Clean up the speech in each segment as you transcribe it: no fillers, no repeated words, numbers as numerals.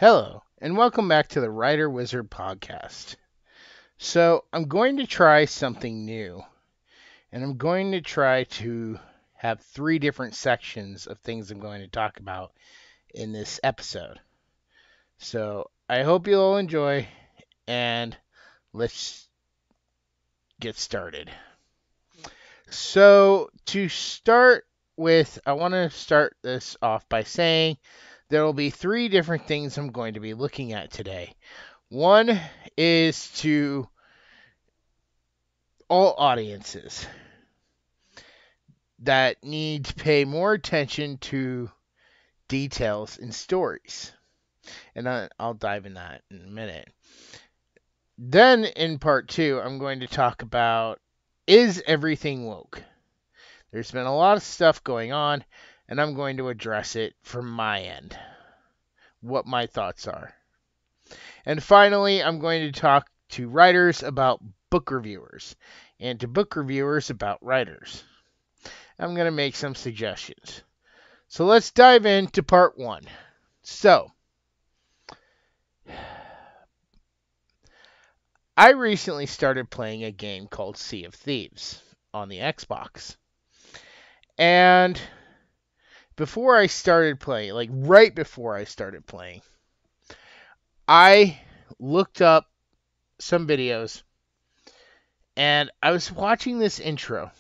Hello, and welcome back to the Writer Wizard podcast. So, I'm going to try something new, and I'm going to try to have three different sections of things I'm going to talk about in this episode. So, I hope you'll all enjoy, and let's get started. So, to start with, I want to start this off by saying there will be three different things I'm going to be looking at today. One is to all audiences that need to pay more attention to details in stories. And I'll dive in that in a minute. Then in part two, I'm going to talk about, is everything woke? There's been a lot of stuff going on, and I'm going to address it from my end, what my thoughts are. And finally, I'm going to talk to writers about book reviewers, and to book reviewers about writers. I'm going to make some suggestions. So let's dive into part one. So, I recently started playing a game called Sea of Thieves on the Xbox. And before I started playing, like right before I started playing, I looked up some videos and I was watching this intro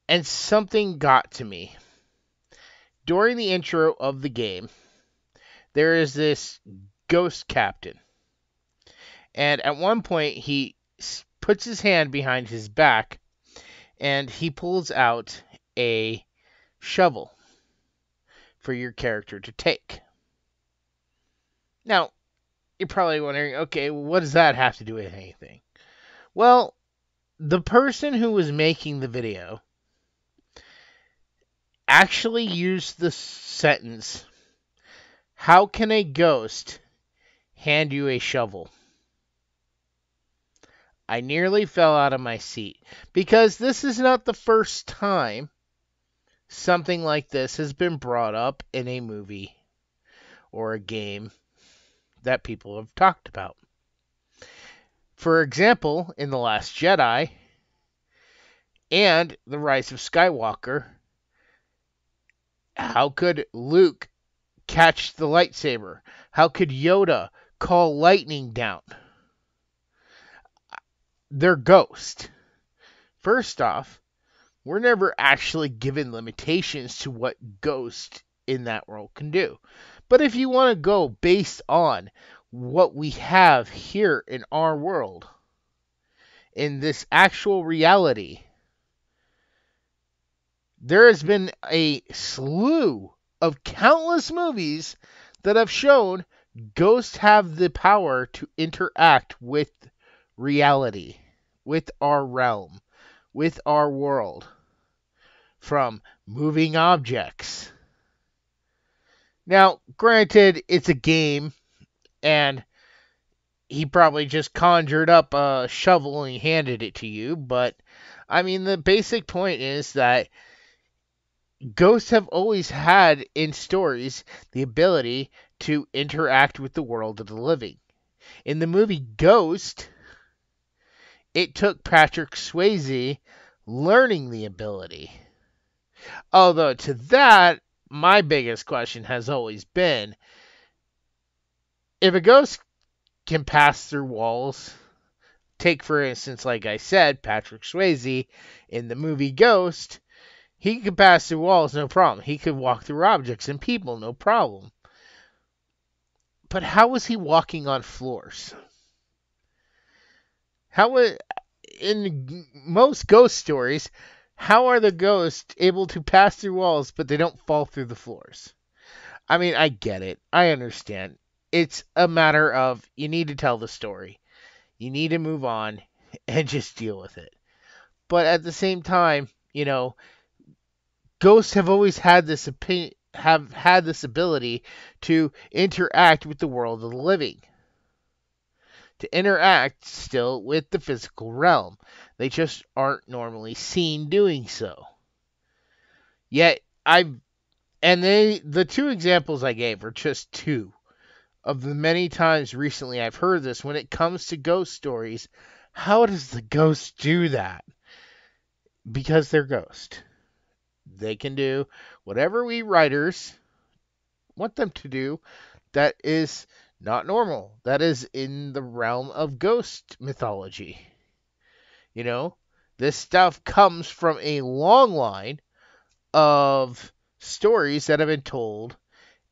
and something got to me. During the intro of the game, there is this ghost captain. And at one point, he puts his hand behind his back and he pulls out a shovel for your character to take. Now, you're probably wondering, okay, what does that have to do with anything? Well, the person who was making the video actually used the sentence, "How can a ghost hand you a shovel?" I nearly fell out of my seat because this is not the first time something like this has been brought up in a movie or a game that people have talked about. For example, in The Last Jedi and The Rise of Skywalker, how could Luke catch the lightsaber? How could Yoda call lightning down? They're ghosts. First off, we're never actually given limitations to what ghosts in that world can do. But if you want to go based on what we have here in our world, in this actual reality, there has been a slew of countless movies that have shown ghosts have the power to interact with reality, with our realm, with our world, from moving objects. Now, granted, it's a game, and he probably just conjured up a shovel and handed it to you, but, I mean, the basic point is that ghosts have always had, in stories, the ability to interact with the world of the living. In the movie Ghost, it took Patrick Swayze learning the ability. Although, to that, my biggest question has always been, if a ghost can pass through walls, take for instance, like I said, Patrick Swayze in the movie Ghost, he could pass through walls, no problem. He could walk through objects and people, no problem. But how was he walking on floors? In most ghost stories, how are the ghosts able to pass through walls, but they don't fall through the floors? I mean, I get it. I understand. It's a matter of you need to tell the story. You need to move on and just deal with it. But at the same time, ghosts have always had this ability to interact with the world of the living. To interact still with the physical realm. They just aren't normally seen doing so. Yet the two examples I gave are just two of the many times recently I've heard this, when it comes to ghost stories, how does the ghost do that? Because they're ghosts. They can do whatever we writers want them to do that is not normal. That is in the realm of ghost mythology. You know, this stuff comes from a long line of stories that have been told,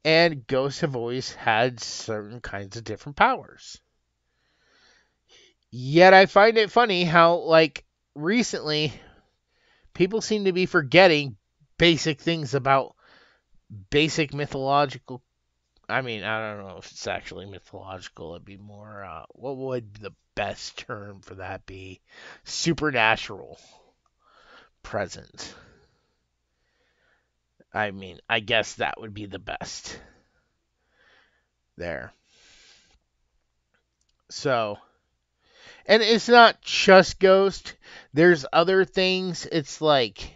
and ghosts have always had certain kinds of different powers. Yet I find it funny how, like, recently, people seem to be forgetting basic things about basic mythological. I mean, I don't know if it's actually mythological. It'd be more, what would the best term for that be? Supernatural presence. I mean, I guess that would be the best there. So, and it's not just Ghost. There's other things. It's like,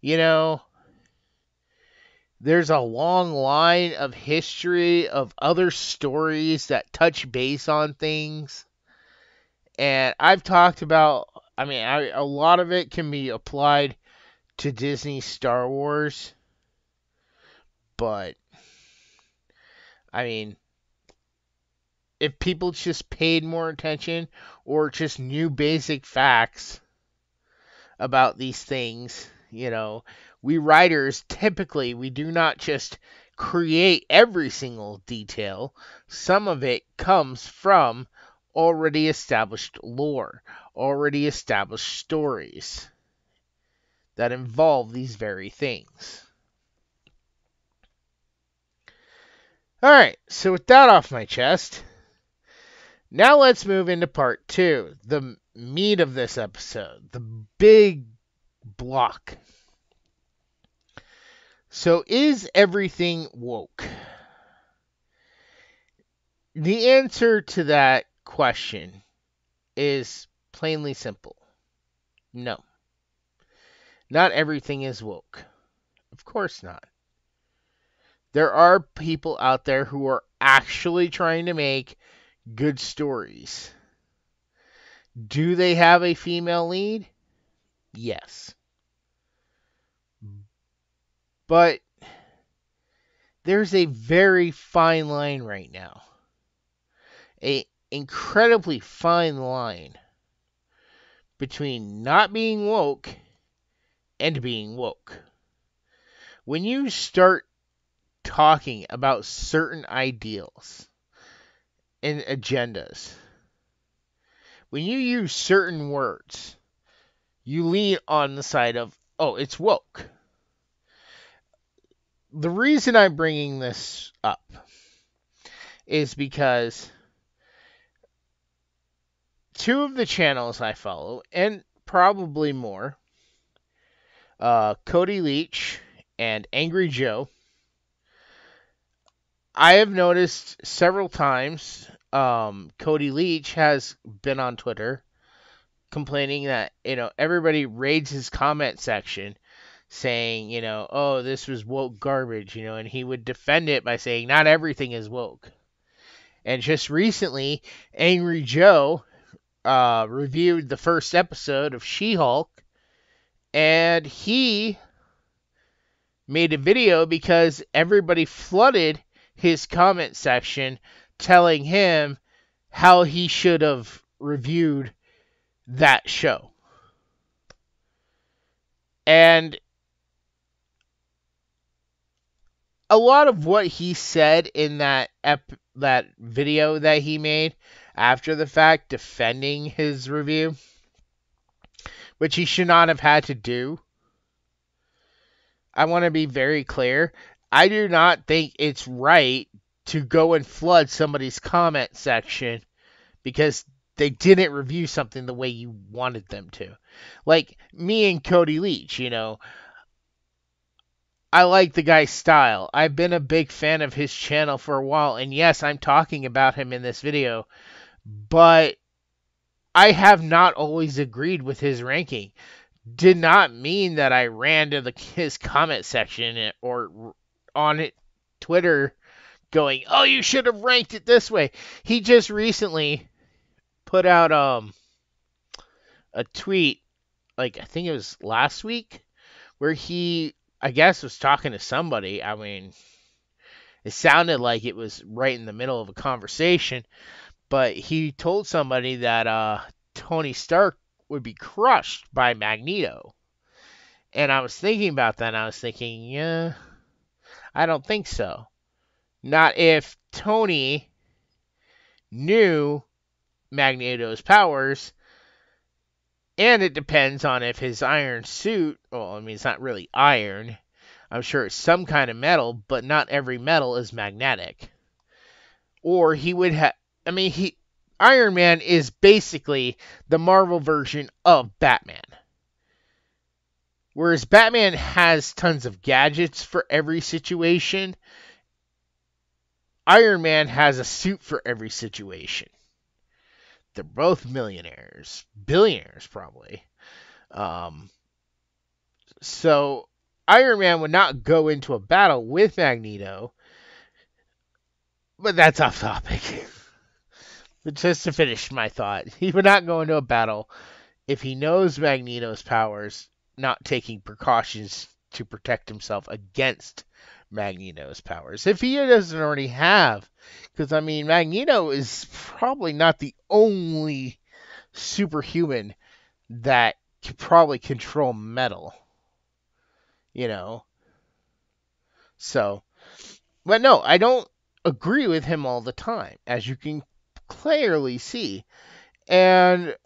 you know, there's a long line of history of other stories that touch base on things. And I've talked about, I mean, a lot of it can be applied to Disney Star Wars. But, I mean, if people just paid more attention or just knew basic facts about these things, we writers typically, we do not just create every single detail. Some of it comes from already established lore, already established stories that involve these very things. Alright, so with that off my chest, now let's move into part 2, the meat of this episode, the big block. So, is everything woke? The answer to that question is plainly simple. No. Not everything is woke. Of course not. There are people out there who are actually trying to make good stories. Do they have a female lead? Yes. But there's a very fine line right now. An incredibly fine line between not being woke and being woke. When you start talking about certain ideals and agendas, when you use certain words, you lean on the side of, oh, it's woke. The reason I'm bringing this up is because two of the channels I follow, and probably more, Cody Leach and Angry Joe, I have noticed several times Cody Leach has been on Twitter complaining that, everybody raids his comment section saying, oh, this was woke garbage, and he would defend it by saying not everything is woke. And just recently, Angry Joe reviewed the first episode of She-Hulk, and he made a video because everybody flooded his comment section telling him how he should have reviewed that show. And a lot of what he said in that video that he made after the fact defending his review, which he should not have had to do. I want to be very clear. I do not think it's right to go and flood somebody's comment section because they didn't review something the way you wanted them to. Like me and Cody Leach, I like the guy's style. I've been a big fan of his channel for a while, and yes, I'm talking about him in this video, but I have not always agreed with his ranking. Did not mean that I ran to his comment section or on it Twitter going, oh, you should have ranked it this way. He just recently put out a tweet, like I think it was last week, where he, I guess, was talking to somebody. I mean, it sounded like it was right in the middle of a conversation, but he told somebody that Tony Stark would be crushed by Magneto. And I was thinking about that, and I was thinking, yeah, I don't think so. Not if Tony knew Magneto's powers, and it depends on if his iron suit, well, I mean, it's not really iron. I'm sure it's some kind of metal, but not every metal is magnetic. Or he would have, I mean, Iron Man is basically the Marvel version of Batman. Whereas Batman has tons of gadgets for every situation, Iron Man has a suit for every situation. They're both millionaires, billionaires probably. So Iron Man would not go into a battle with Magneto, but that's off topic. But just to finish my thought, he would not go into a battle if he knows Magneto's powers, not taking precautions to protect himself against Magneto's powers. If he doesn't already have, because I mean, Magneto is probably not the only superhuman that can probably control metal, you know. So, but no, I don't agree with him all the time, as you can clearly see. And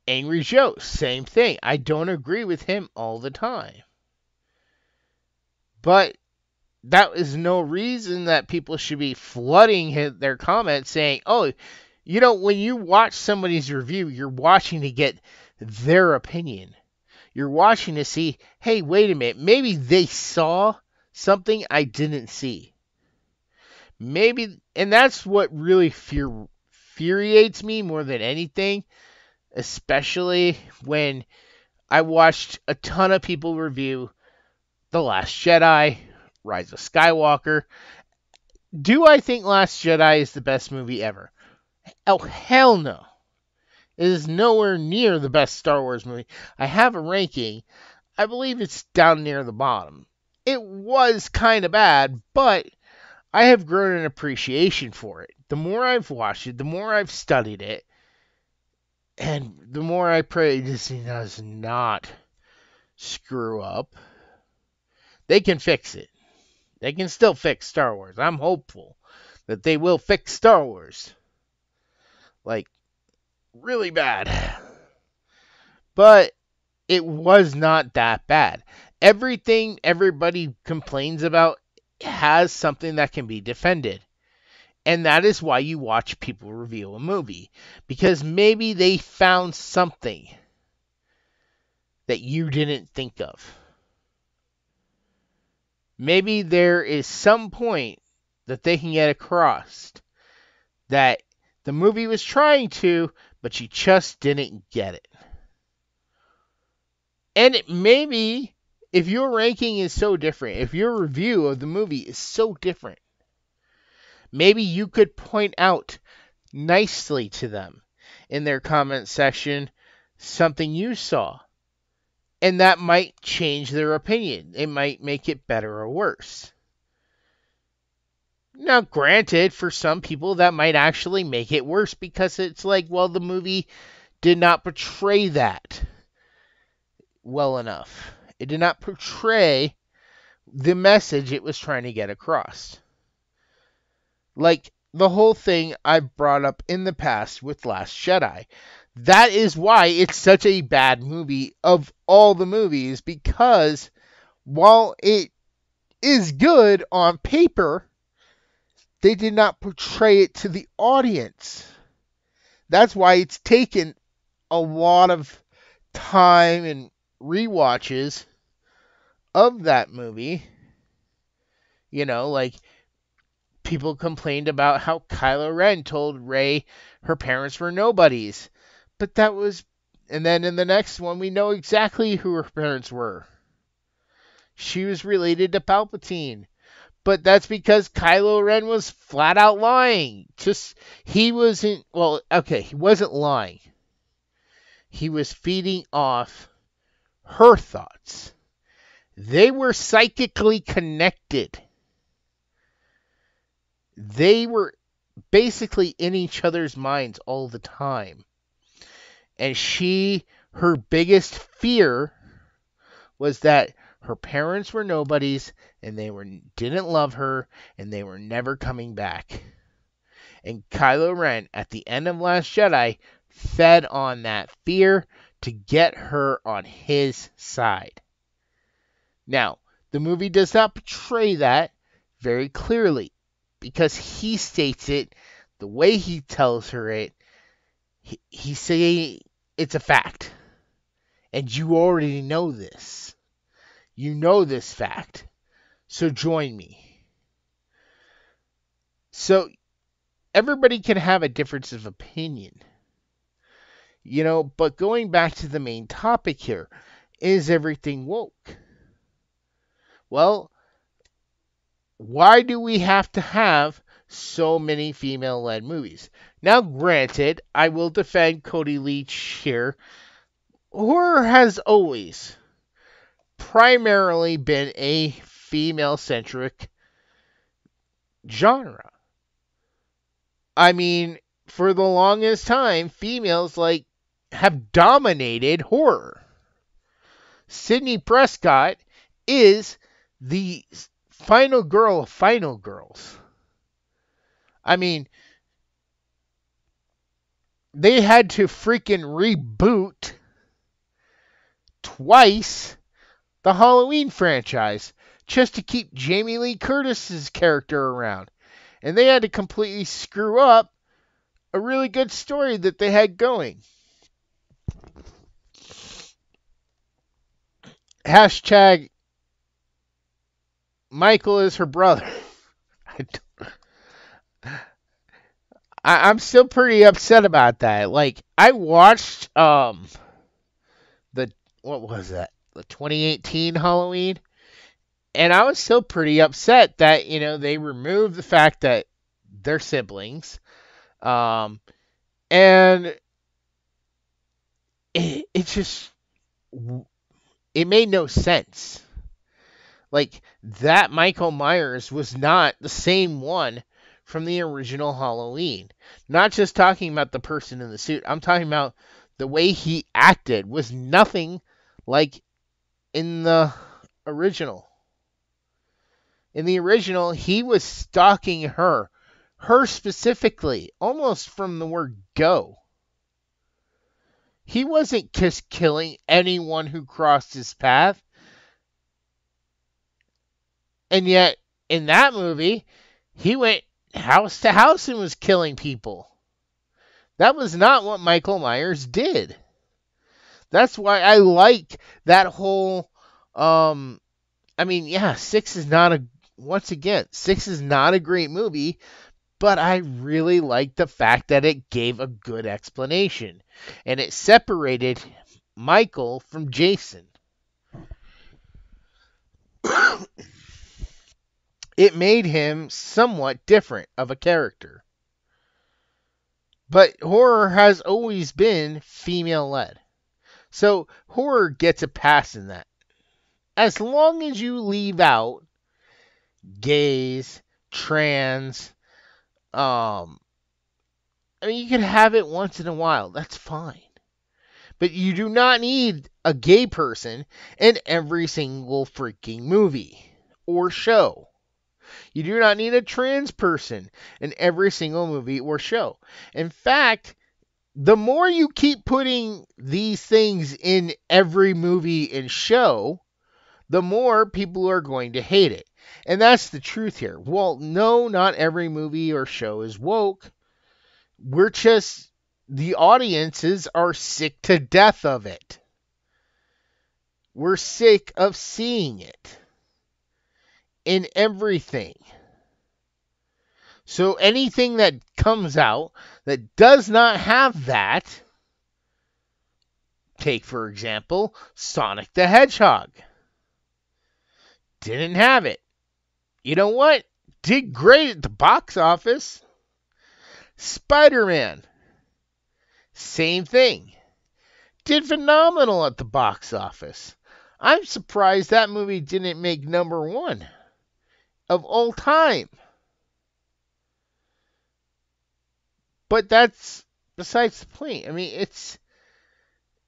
Angry Joe, same thing. I don't agree with him all the time. But that is no reason that people should be flooding their comments saying, oh, you know, when you watch somebody's review, you're watching to get their opinion. You're watching to see, hey, wait a minute, maybe they saw something I didn't see. Maybe, and that's what really infuriates me more than anything, especially when I watched a ton of people review The Last Jedi, Rise of Skywalker. Do I think Last Jedi is the best movie ever? Oh, hell no. It is nowhere near the best Star Wars movie. I have a ranking. I believe it's down near the bottom. It was kind of bad, but I have grown an appreciation for it. The more I've watched it, the more I've studied it, and the more I pray Disney does not screw up. They can fix it. They can still fix Star Wars. I'm hopeful that they will fix Star Wars. Like, really bad. But it was not that bad. Everything everybody complains about has something that can be defended. And that is why you watch people review a movie. Because maybe they found something that you didn't think of. Maybe there is some point that they can get across that the movie was trying to, but you just didn't get it. And maybe if your ranking is so different, if your review of the movie is so different, maybe you could point out nicely to them in their comment section something you saw. And that might change their opinion. It might make it better or worse. Now, granted, for some people that might actually make it worse because it's like, well, the movie did not portray that well enough. It did not portray the message it was trying to get across. Like the whole thing I've brought up in the past with Last Jedi. That is why it's such a bad movie of all the movies, because while it is good on paper, they did not portray it to the audience. That's why it's taken a lot of time and rewatches of that movie. You know, like people complained about how Kylo Ren told Rey her parents were nobodies. But that was, and then in the next one, we know exactly who her parents were. She was related to Palpatine. but that's because Kylo Ren was flat out lying. He wasn't, well, okay, he wasn't lying. He was feeding off her thoughts. They were psychically connected. They were basically in each other's minds all the time. And her biggest fear was that her parents were nobodies and didn't love her and they were never coming back. And Kylo Ren, at the end of Last Jedi, fed on that fear to get her on his side. Now, the movie does not portray that very clearly because he states it the way he tells her it. He say it's a fact. And you already know this. You know this fact. So join me. So everybody can have a difference of opinion. But going back to the main topic here, is everything woke? Well, why do we have to have so many female-led movies? Now, granted, I will defend Cody Leach here. Horror has always primarily been a female-centric genre. I mean, for the longest time, females have dominated horror. Sidney Prescott is the final girl of final girls. I mean, they had to freaking reboot twice the Halloween franchise just to keep Jamie Lee Curtis's character around. And they had to completely screw up a really good story that they had going. Hashtag Michael is her brother. I'm still pretty upset about that. I watched what was that? The 2018 Halloween, and I was still pretty upset that they removed the fact that they're siblings, and it just made no sense. That Michael Myers was not the same one from the original Halloween. Not just talking about the person in the suit. I'm talking about the way he acted was nothing like in the original. In the original, he was stalking her specifically, almost from the word go. He wasn't just killing anyone who crossed his path. And yet, in that movie, he went house to house and was killing people. That was not what Michael Myers did. That's why I like that whole, 6 is not a great movie, but I really like the fact that it gave a good explanation. And it separated Michael from Jason. It made him somewhat different of a character. But horror has always been female-led. So horror gets a pass in that. As long as you leave out gays, trans, you can have it once in a while. That's fine. But you do not need a gay person in every single freaking movie or show. You do not need a trans person in every single movie or show. In fact, the more you keep putting these things in every movie and show, the more people are going to hate it. And that's the truth here. Well, no, not every movie or show is woke. The audiences are sick to death of it. We're sick of seeing it in everything. So anything that comes out that does not have that, take for example, Sonic the Hedgehog. Didn't have it. You know what? Did great at the box office. Spider-Man, same thing. Did phenomenal at the box office. I'm surprised that movie didn't make #1 of all time. But that's besides the point. I mean,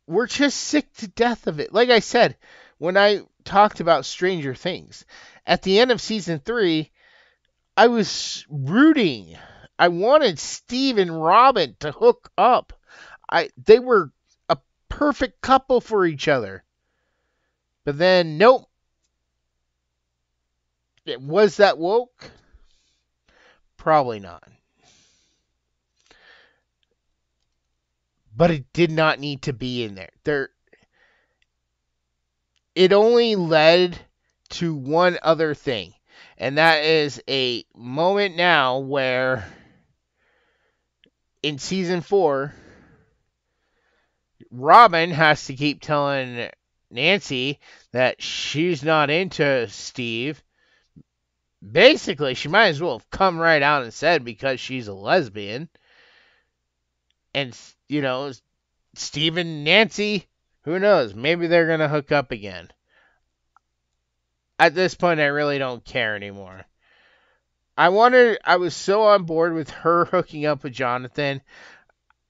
we're just sick to death of it. Like I said, when I talked about Stranger Things, at the end of season 3, I was rooting. I wanted Steve and Robin to hook up. They were a perfect couple for each other. But then, nope. Was that woke? Probably not. But it did not need to be in there. It only led to one other thing. And that is a moment now where in season 4, Robin has to keep telling Nancy that she's not into Steve. Basically, she might as well have come right out and said because she's a lesbian. And, Steve and Nancy, who knows? Maybe they're going to hook up again. At this point, I really don't care anymore. I was so on board with her hooking up with Jonathan.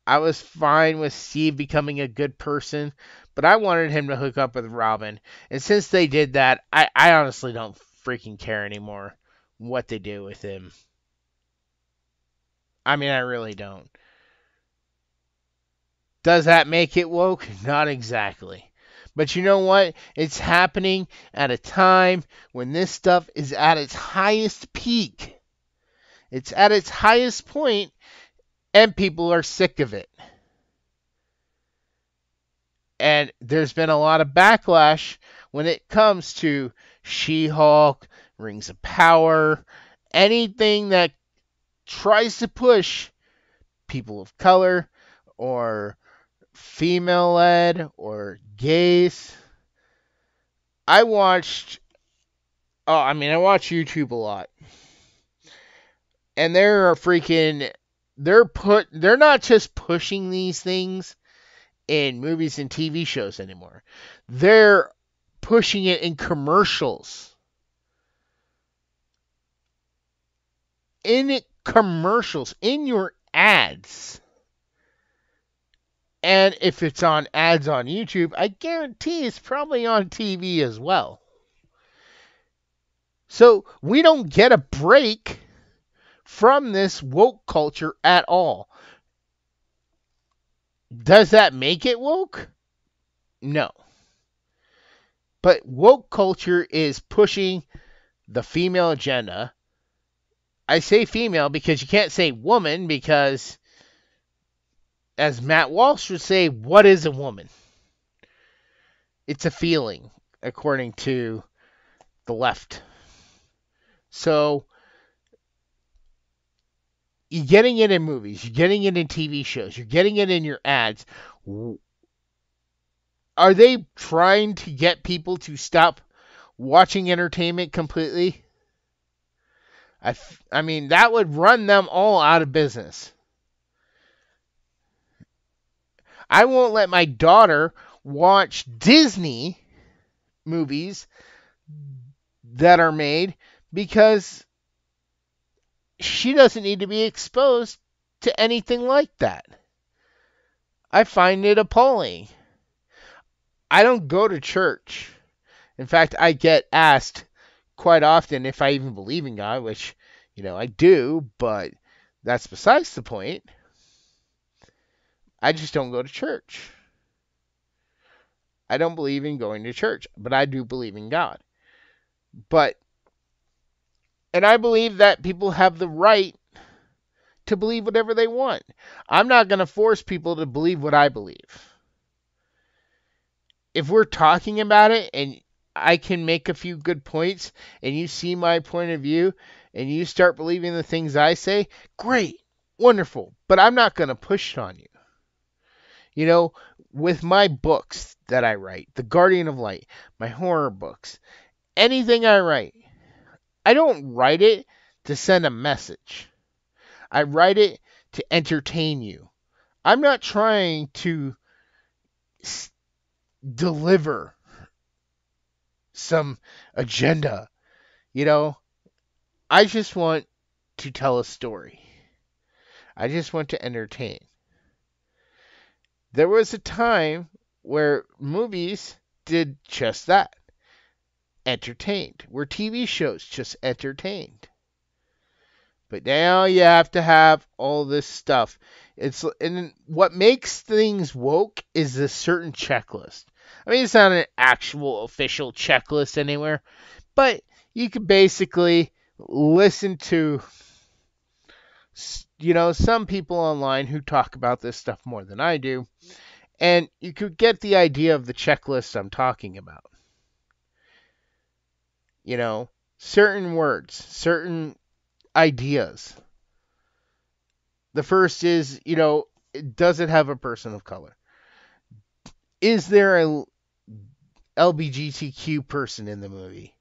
I was fine with Steve becoming a good person, but I wanted him to hook up with Robin. And since they did that, I honestly don't freaking care anymore what they do with him. I mean, I really don't. Does that make it woke? Not exactly. But you know what? It's happening at a time when this stuff is at its highest peak. It's at its highest point, and people are sick of it. And there's been a lot of backlash when it comes to She-Hulk, Rings of Power, anything that tries to push people of color or female-led or gays. I watch YouTube a lot. And they're not just pushing these things in movies and TV shows anymore. They're pushing it in commercials. In commercials, in your ads. And if it's on ads on YouTube, I guarantee it's probably on TV as well. So we don't get a break from this woke culture at all. Does that make it woke? No. But woke culture is pushing the female agenda. I say female because you can't say woman because, as Matt Walsh would say, what is a woman? It's a feeling, according to the left. So, you're getting it in movies, you're getting it in TV shows, you're getting it in your ads. Are they trying to get people to stop watching entertainment completely? I mean, that would run them all out of business. I won't let my daughter watch Disney movies that are made because she doesn't need to be exposed to anything like that. I find it appalling. I don't go to church. In fact, I get asked quite often if I even believe in God, which, I do, but that's besides the point. I just don't go to church. I don't believe in going to church, but I do believe in God. And I believe that people have the right to believe whatever they want. I'm not going to force people to believe what I believe. If we're talking about it and I can make a few good points and you see my point of view and you start believing the things I say, great, wonderful, but I'm not going to push it on you. With my books that I write, The Guardian of Light, my horror books, anything I write, I don't write it to send a message. I write it to entertain you. I'm not trying to deliver some agenda. You know, I just want to tell a story. I just want to entertain. There was a time where movies did just that. Entertained. Where TV shows just entertained. But now you have to have all this stuff. And what makes things woke is a certain checklist. I mean, it's not an actual official checklist anywhere, but you could basically listen to, some people online who talk about this stuff more than I do, and you could get the idea of the checklist I'm talking about. Certain words, certain ideas. The first is, does it have a person of color? Is there a LGBTQ person in the movie?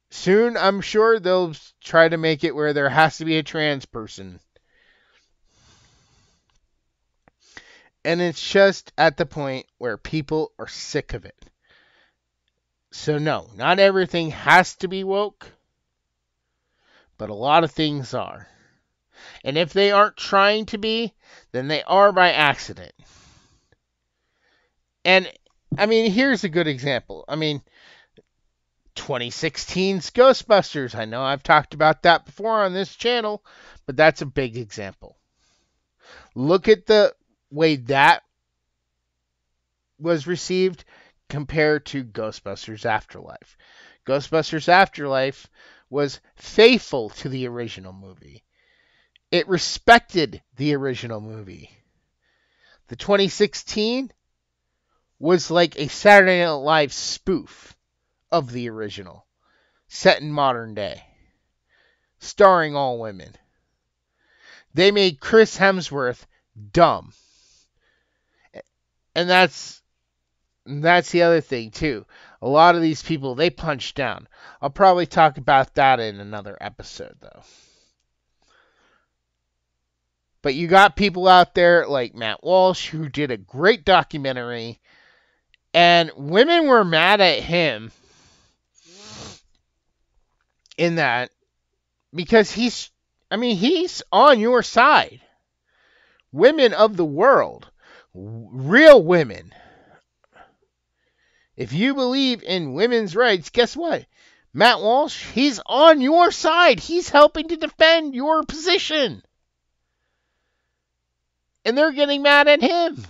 Soon, I'm sure they'll try to make it where there has to be a trans person. And it's just at the point where people are sick of it. So no, not everything has to be woke, but a lot of things are. And if they aren't trying to be, then they are by accident. And, I mean, here's a good example. I mean, 2016's Ghostbusters. I know I've talked about that before on this channel, but that's a big example. Look at the way that was received compared to Ghostbusters Afterlife. Ghostbusters Afterlife was faithful to the original movie. It respected the original movie. The 2016 was like a Saturday Night Live spoof of the original, set in modern day, starring all women. They made Chris Hemsworth dumb. And that's the other thing, too. A lot of these people, they punch down. I'll probably talk about that in another episode, though. But you got people out there like Matt Walsh who did a great documentary, and women were mad at him in that because he's on your side. Women of the world, real women. If you believe in women's rights, guess what? Matt Walsh, he's on your side. He's helping to defend your position. And they're getting mad at him.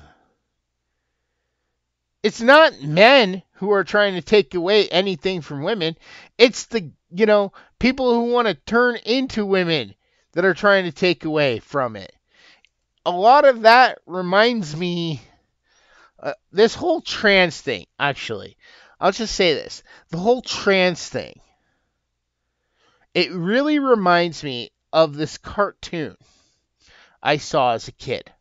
It's not men who are trying to take away anything from women. It's the, people who want to turn into women that are trying to take away from it. A lot of that reminds me, this whole trans thing, actually. I'll just say this. The whole trans thing. It really reminds me of this cartoon I saw as a kid.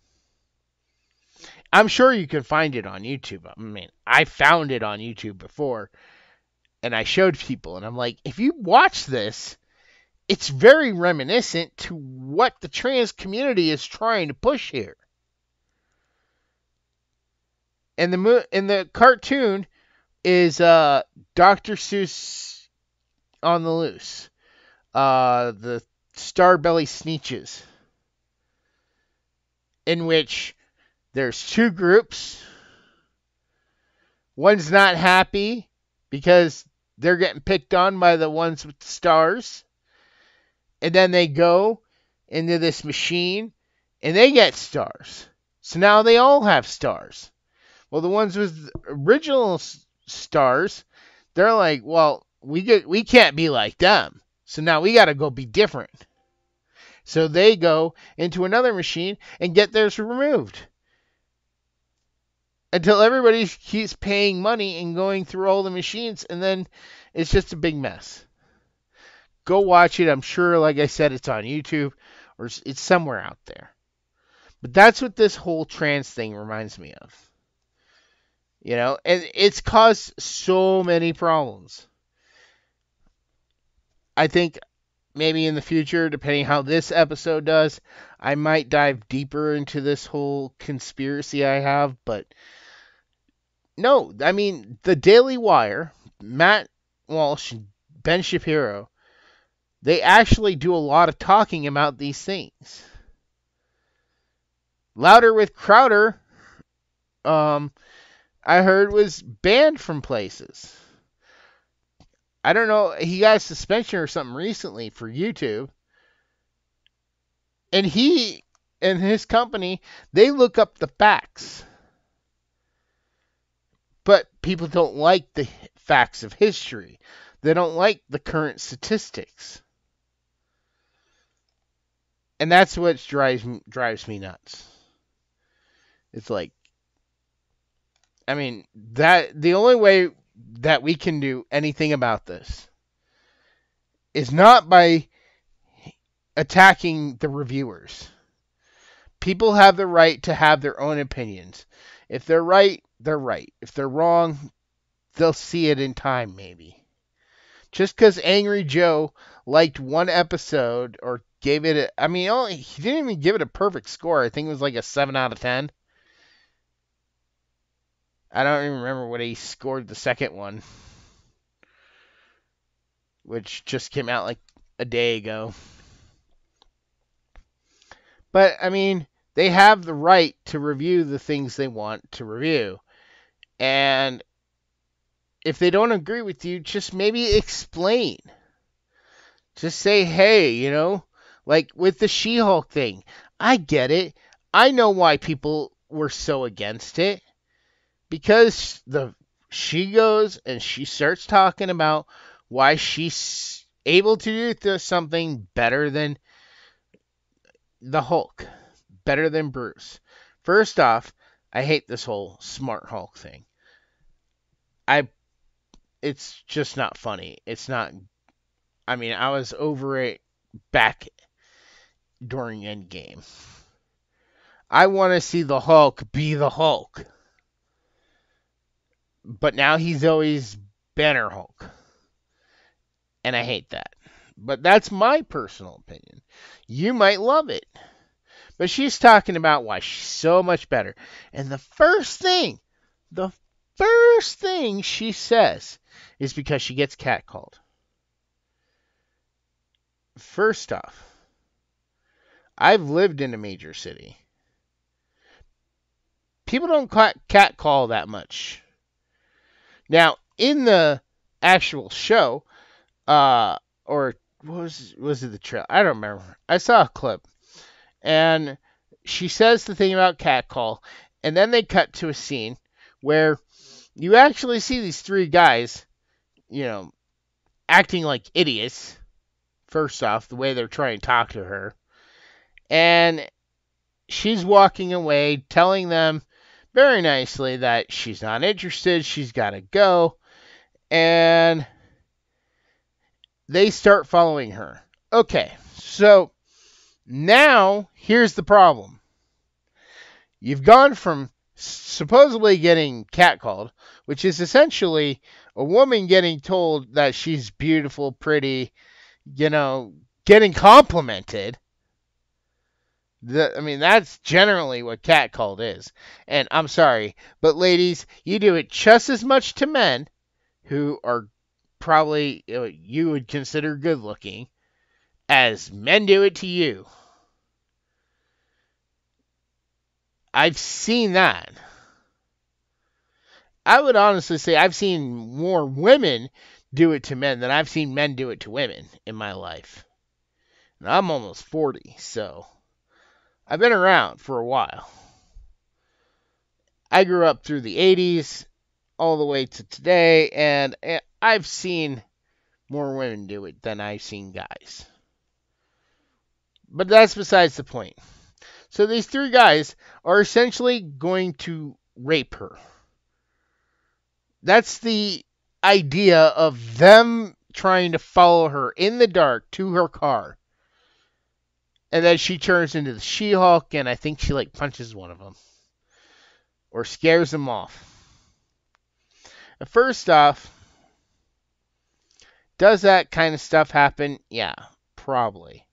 I'm sure you can find it on YouTube. I mean, I found it on YouTube before, and I showed people, and I'm like, if you watch this, it's very reminiscent to what the trans community is trying to push here. And the cartoon is Dr. Seuss on the Loose, the Starbelly Sneetches, in which there's two groups. One's not happy because they're getting picked on by the ones with the stars. And then they go into this machine and they get stars. So now they all have stars. Well, the ones with original stars, they're like, well, we can't be like them. So now we got to go be different. So they go into another machine and get theirs removed. Until everybody keeps paying money and going through all the machines, and then it's just a big mess. Go watch it. I'm sure, like I said, it's on YouTube or it's somewhere out there. But that's what this whole trans thing reminds me of. And it's caused so many problems. I think maybe in the future, depending how this episode does, I might dive deeper into this whole conspiracy I have. But no, I mean, the Daily Wire, Matt Walsh, Ben Shapiro, they actually do a lot of talking about these things. Louder with Crowder, I heard was banned from places. I don't know, he got a suspension or something recently for YouTube. And he and his company, they look up the facts. But people don't like the facts of history. They don't like the current statistics. And that's what drives me nuts. It's like, I mean, that the only way that we can do anything about this is not by attacking the reviewers. People have the right to have their own opinions. If they're right, they're right. If they're wrong, they'll see it in time, maybe. Just because Angry Joe liked one episode or gave it a, I mean, he didn't even give it a perfect score. I think it was like a 7 out of 10. I don't even remember what he scored the second one, which just came out like a day ago. But, I mean, they have the right to review the things they want to review. And if they don't agree with you, just maybe explain. Just say, hey, like with the She-Hulk thing, I get it. I know why people were so against it. Because she goes and she starts talking about why she's able to do something better than the Hulk, better than Bruce. First off, I hate this whole smart Hulk thing. It's just not funny. It's not. I mean, I was over it back during Endgame. I want to see the Hulk be the Hulk. But now he's always Banner Hulk. And I hate that. But that's my personal opinion. You might love it. But she's talking about why she's so much better. And the first thing she says is because she gets catcalled. First off, I've lived in a major city. People don't catcall that much. Now, in the actual show, or was it the trail? I don't remember. I saw a clip, and she says the thing about catcall, and then they cut to a scene where you actually see these three guys, acting like idiots. First off, the way they're trying to talk to her, and she's walking away, telling them very nicely that she's not interested, she's got to go, and they start following her. Okay, so now here's the problem. You've gone from supposedly getting catcalled, which is essentially a woman getting told that she's beautiful, pretty, getting complimented. That's generally what catcalled is. And I'm sorry, but ladies, you do it just as much to men who are probably you would consider good looking as men do it to you. I've seen that. I would honestly say I've seen more women do it to men than I've seen men do it to women in my life. And I'm almost 40, so I've been around for a while. I grew up through the 80s all the way to today, and I've seen more women do it than I've seen guys. But that's besides the point. So these three guys are essentially going to rape her. That's the idea of them trying to follow her in the dark to her car. And then she turns into the She-Hulk, and I think she punches one of them. Or scares them off. First off, Does that kind of stuff happen? Yeah, probably.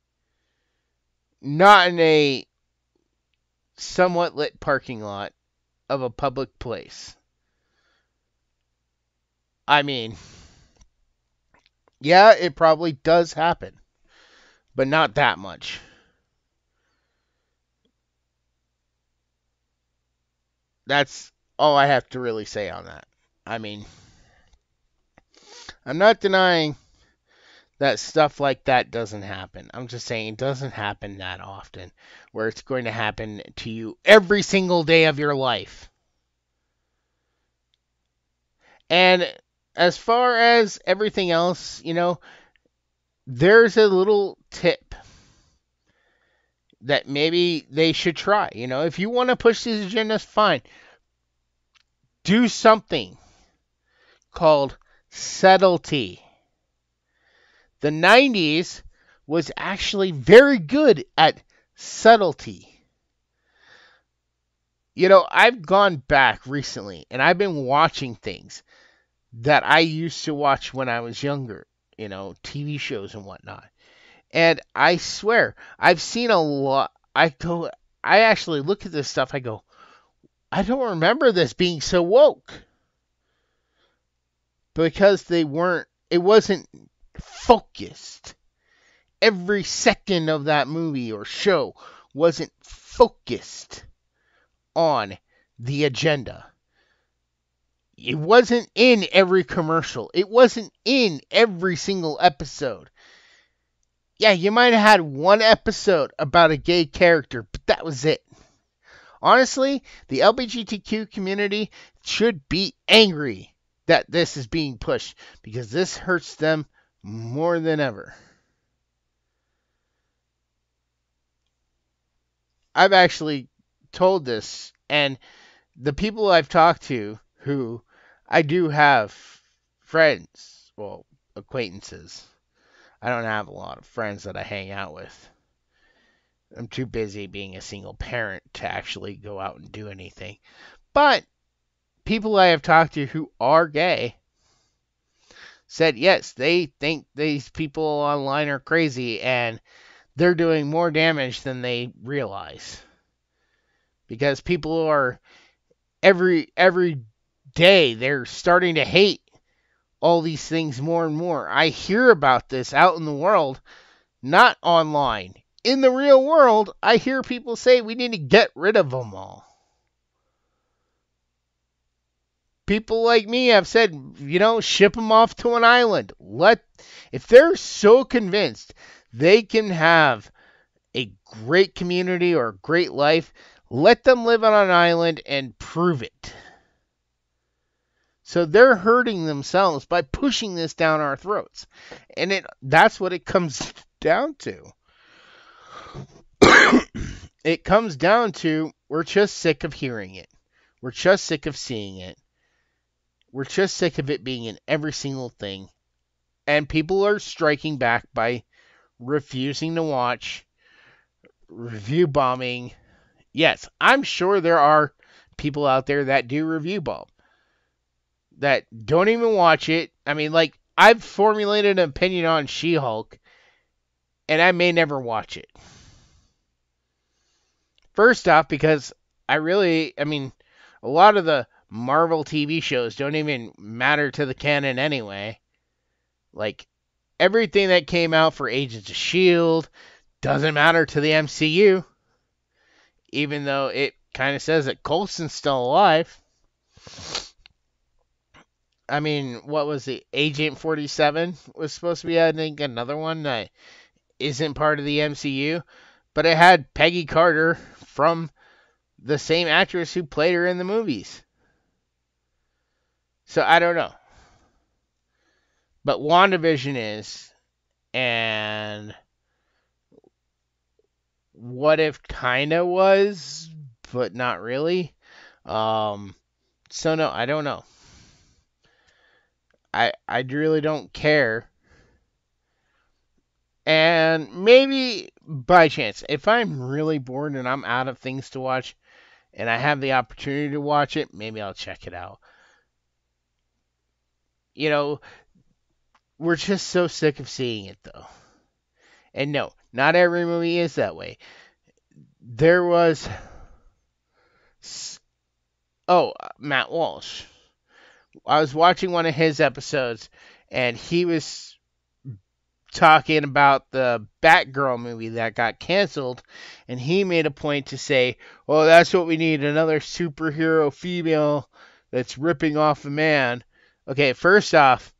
Not in a somewhat lit parking lot of a public place. I mean, yeah, it probably does happen, but not that much. That's all I have to really say on that. I mean, I'm not denying that stuff like that doesn't happen. I'm just saying it doesn't happen that often, where it's going to happen to you every single day of your life. And as far as everything else, there's a little tip that maybe they should try. If you want to push these agendas, fine. Do something called subtlety. The 90s was actually very good at subtlety. I've gone back recently and I've been watching things that I used to watch when I was younger, TV shows and whatnot. And I swear, I've seen a lot. I actually look at this stuff, I go, I don't remember this being so woke. Because it wasn't focused. Every second of that movie or show wasn't focused on the agenda. It wasn't in every commercial. It wasn't in every single episode. Yeah, you might have had one episode about a gay character, but that was it. Honestly, the LGBTQ community should be angry that this is being pushed because this hurts them more than ever. I've actually told this, and the people I've talked to who I do have friends, well, acquaintances. I don't have a lot of friends that I hang out with. I'm too busy being a single parent to actually go out and do anything. But people I have talked to who are gay said yes, they think these people online are crazy and they're doing more damage than they realize. Because people are every day they're starting to hate all these things more and more. I hear about this out in the world, not online. In the real world, I hear people say we need to get rid of them all. People like me have said, ship them off to an island. If they're so convinced they can have a great community or a great life, let them live on an island and prove it. So they're hurting themselves by pushing this down our throats. And that's what it comes down to. It comes down to we're just sick of hearing it. We're just sick of seeing it. We're just sick of it being in every single thing. And people are striking back by refusing to watch, review bombing. Yes, I'm sure there are people out there that do review bomb. That don't even watch it. I mean, like, I've formulated an opinion on She-Hulk, and I may never watch it. First off, because a lot of the Marvel TV shows don't even matter to the canon anyway. Like, everything that came out for Agents of S.H.I.E.L.D. doesn't matter to the MCU. Even though it kind of says that Coulson's still alive. I mean, what was it? Agent 47 was supposed to be, I think, another one that isn't part of the MCU. But it had Peggy Carter from the same actress who played her in the movies. So I don't know. But WandaVision is. And What If kinda was, but not really. So no, I don't know. I really don't care. And maybe by chance, if I'm really bored and I'm out of things to watch and I have the opportunity to watch it, maybe I'll check it out. You know, we're just so sick of seeing it, though. And no, not every movie is that way. There was, Matt Walsh. I was watching one of his episodes, and he was talking about the Batgirl movie that got canceled, and he made a point to say, well, that's what we need, another superhero female that's ripping off a man. Okay, first off,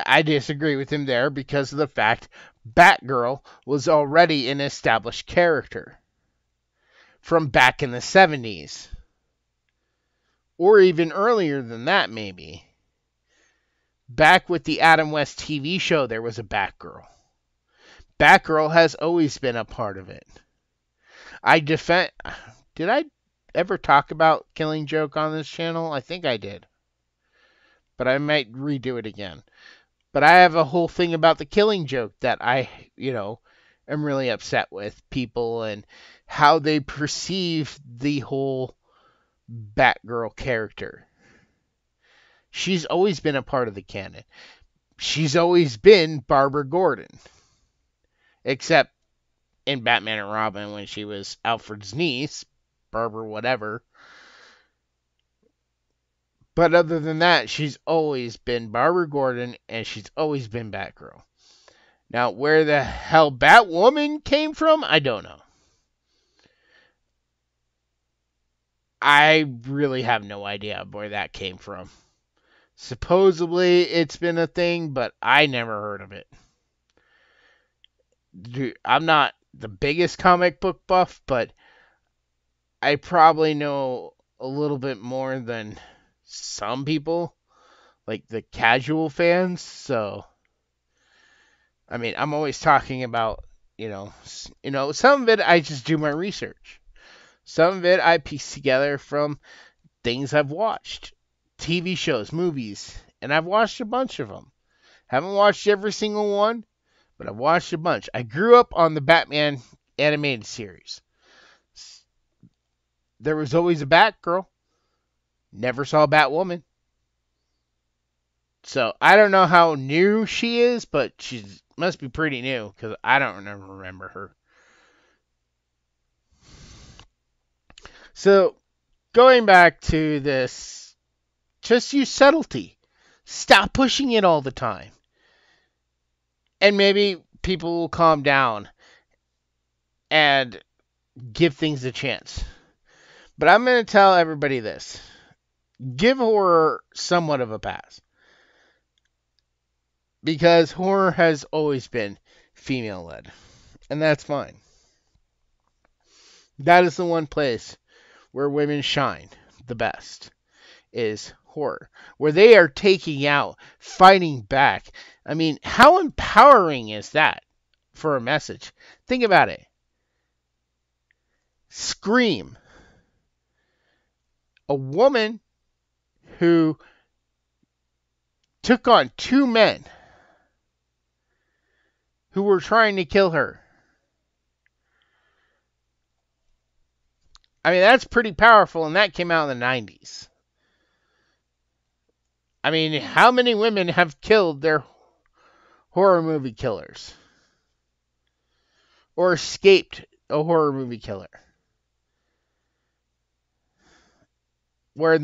I disagree with him there because of the fact Batgirl was already an established character from back in the 70s. Or even earlier than that, maybe. Back with the Adam West TV show, there was a Batgirl. Batgirl has always been a part of it. Did I ever talk about Killing Joke on this channel? I think I did. But I might redo it again. But I have a whole thing about the Killing Joke that I, am really upset with people and how they perceive the whole Batgirl character. She's always been a part of the canon. She's always been Barbara Gordon. Except in Batman and Robin when she was Alfred's niece, Barbara whatever. But other than that, she's always been Barbara Gordon, and she's always been Batgirl. Now, where the hell Batwoman came from, I don't know. I really have no idea where that came from. Supposedly, it's been a thing, but I never heard of it. Dude, I'm not the biggest comic book buff, but I probably know a little bit more than some people, like the casual fans. So, I mean, I'm always talking about, some of it I just do my research. Some of it I piece together from things I've watched, TV shows, movies, and I've watched a bunch of them. Haven't watched every single one, but I've watched a bunch. I grew up on the Batman animated series. There was always a Batgirl. Never saw a Batwoman. So I don't know how new she is, but she must be pretty new because I don't remember her. So going back to this, just use subtlety. Stop pushing it all the time. And maybe people will calm down and give things a chance. But I'm going to tell everybody this. Give horror somewhat of a pass. Because horror has always been female-led. And that's fine. That is the one place where women shine the best. Is horror. Where they are taking out, fighting back. I mean, how empowering is that for a message? Think about it. Scream. A woman who took on two men who were trying to kill her. I mean, that's pretty powerful, and that came out in the 90s. I mean, how many women have killed their horror movie killers? Or escaped a horror movie killer? Where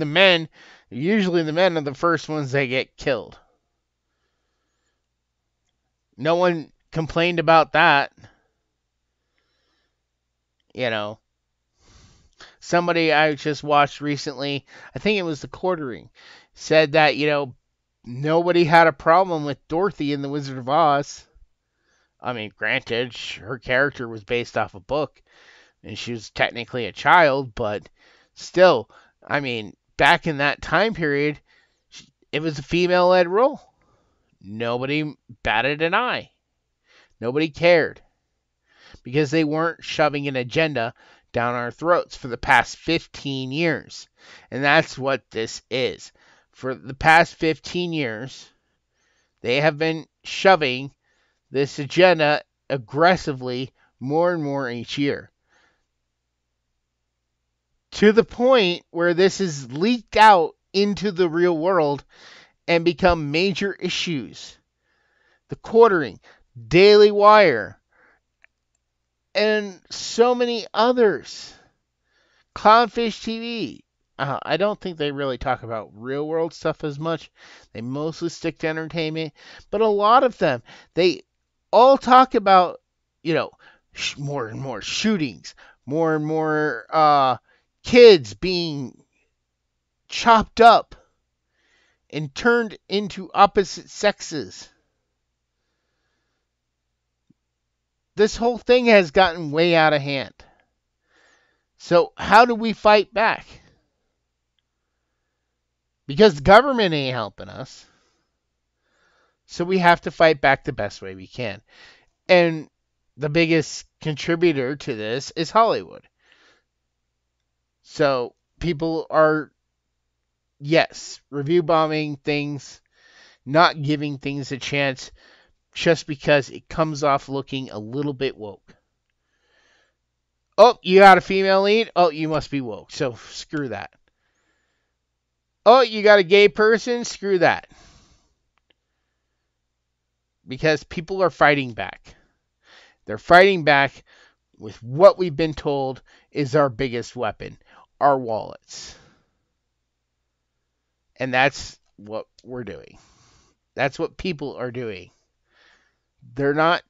usually the men are the first ones that get killed. No one complained about that. Somebody I just watched recently, I think it was The Quartering, said that, nobody had a problem with Dorothy in The Wizard of Oz. I mean, granted, her character was based off a book, and she was technically a child, but still, I mean, back in that time period, it was a female-led role. Nobody batted an eye. Nobody cared. Because they weren't shoving an agenda down our throats for the past 15 years. And that's what this is. For the past 15 years, they have been shoving this agenda aggressively more and more each year. To the point where this is leaked out into the real world, and become major issues. The Quartering, Daily Wire, and so many others. Clownfish TV. I don't think they really talk about real world stuff as much. They mostly stick to entertainment. But a lot of them, they all talk about, more and more shootings, more and more kids being chopped up and turned into opposite sexes. This whole thing has gotten way out of hand. So how do we fight back? Because the government ain't helping us. So we have to fight back the best way we can. And the biggest contributor to this is Hollywood. So people are, yes, review bombing things, not giving things a chance just because it comes off looking a little bit woke. Oh, you got a female lead? Oh, you must be woke. So screw that. Oh, you got a gay person? Screw that. Because people are fighting back. They're fighting back with what we've been told is our biggest weapon, our wallets. And that's what we're doing. That's what people are doing. They're not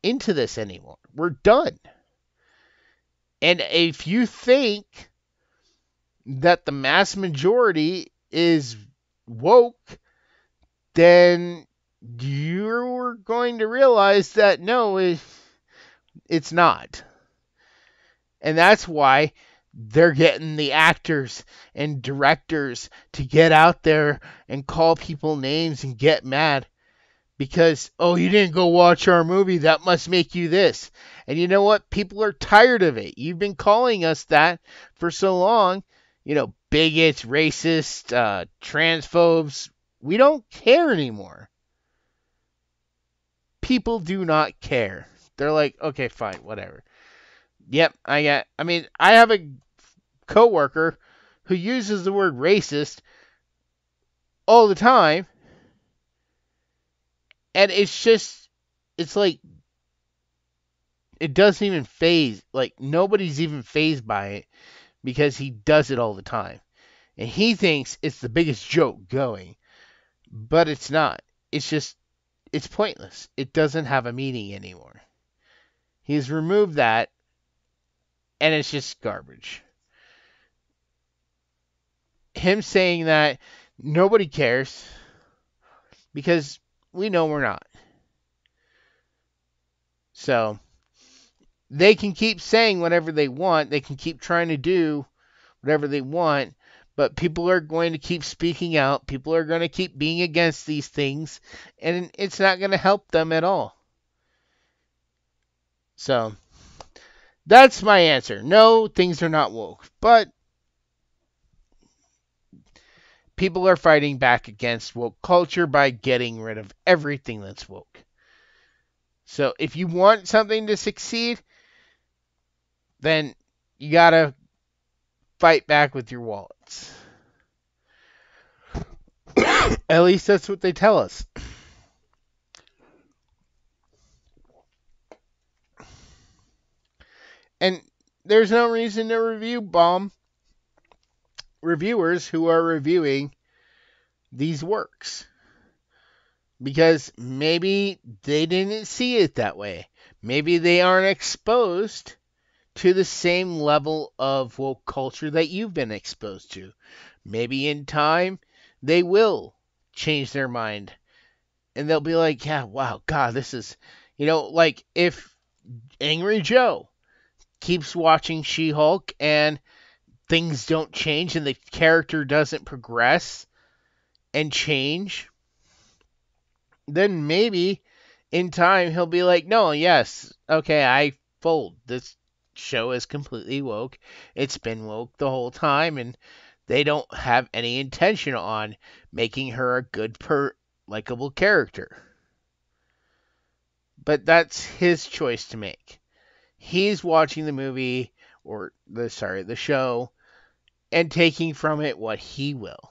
into this anymore. We're done. And if you think that the mass majority is woke, then you're going to realize that no, it's not. And that's why they're getting the actors and directors to get out there and call people names and get mad. Because, oh, you didn't go watch our movie, that must make you this. And you know what? People are tired of it. You've been calling us that for so long. Bigots, racists, transphobes. We don't care anymore. People do not care. They're like, okay, fine, whatever. Yep, I have a coworker who uses the word racist all the time. And it's like, it doesn't even phase, like, nobody's even phased by it because he does it all the time. And he thinks it's the biggest joke going. But it's not. It's pointless. It doesn't have a meaning anymore. He's removed that, and it's just garbage. Him saying that nobody cares because we know we're not. So they can keep saying whatever they want. They can keep trying to do whatever they want. But people are going to keep speaking out. People are going to keep being against these things. And it's not going to help them at all. So that's my answer. No, things are not woke. But people are fighting back against woke culture by getting rid of everything that's woke. So if you want something to succeed, then you got to fight back with your wallets. At least that's what they tell us. And there's no reason to review bomb reviewers who are reviewing these works. Because maybe they didn't see it that way. Maybe they aren't exposed to the same level of woke culture that you've been exposed to. Maybe in time they will change their mind. And they'll be like, yeah, wow, God, this is, like if Angry Joe keeps watching She-Hulk and things don't change and the character doesn't progress and change, then maybe in time he'll be like, no, yes, okay, I fold. This show is completely woke. It's been woke the whole time, and they don't have any intention on making her a good, likable character. But that's his choice to make. He's watching the movie, or the show, and taking from it what he will.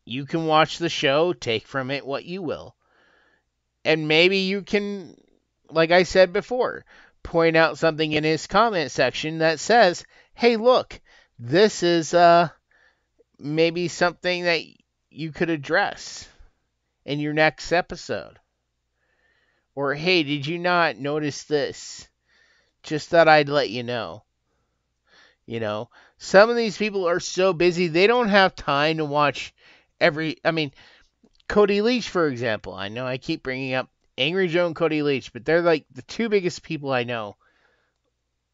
You can watch the show, take from it what you will. And maybe you can, like I said before, point out something in his comment section that says, hey, look, this is maybe something that you could address in your next episode. Or, hey, did you not notice this? Just thought I'd let you know. You know, some of these people are so busy, they don't have time to watch I mean, Cody Leach, for example. I know I keep bringing up Angry Joe and Cody Leach, but they're like the two biggest people I know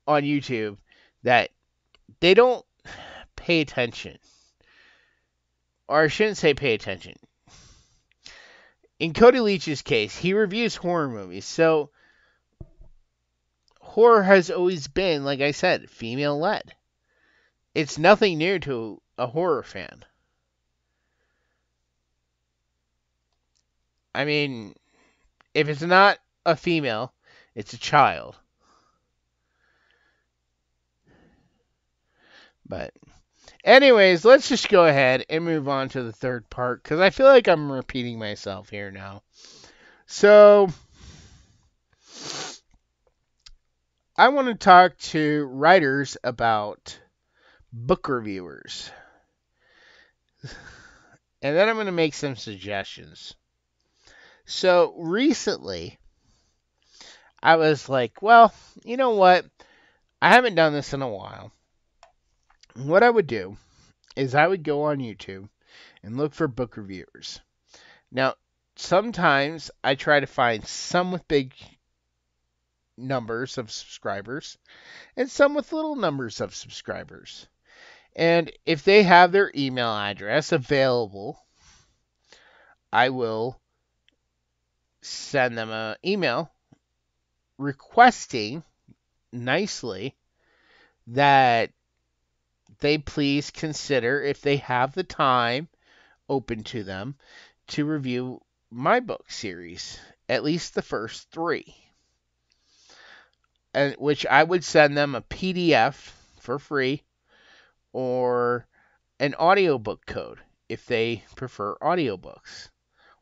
on YouTube that they don't pay attention. Or I shouldn't say pay attention. In Cody Leach's case, he reviews horror movies, so horror has always been, like I said, female-led. It's nothing new to a horror fan. I mean, if it's not a female, it's a child. But anyways, let's just go ahead and move on to the third part, because I feel like I'm repeating myself here now. So, I want to talk to writers about book reviewers. And then I'm going to make some suggestions. So, recently, I was like, well, you know what? I haven't done this in a while. What I would do is I would go on YouTube and look for book reviewers. Now, sometimes I try to find some with big numbers of subscribers and some with little numbers of subscribers. And if they have their email address available, I will send them an email requesting nicely that they please consider, if they have the time open to them, to review my book series, at least the first 3. And which I would send them a PDF for free or an audiobook code if they prefer audiobooks,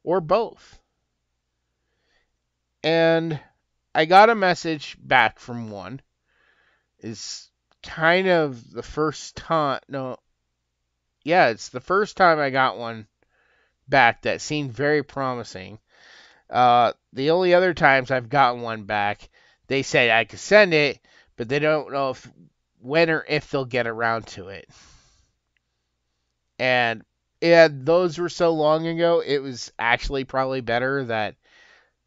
or both. And I got a message back from one. It's kind of the first time, it's the first time I got one back that seemed very promising. The only other times I've gotten one back, they said I could send it, but they don't know when or if they'll get around to it. And those were so long ago, it was actually probably better that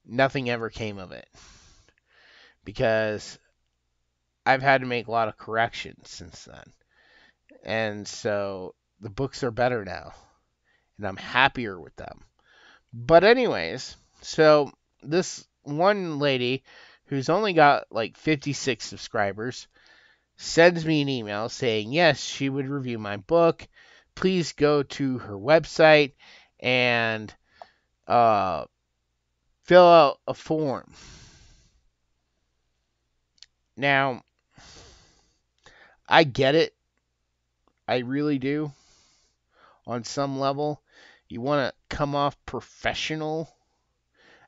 nothing ever came of it. Because I've had to make a lot of corrections since then. And so the books are better now. And I'm happier with them. But anyways, so this one lady who's only got like 56 subscribers sends me an email saying, yes, she would review my book. Please go to her website and fill out a form. Now, I get it. I really do. On some level, you want to come off professional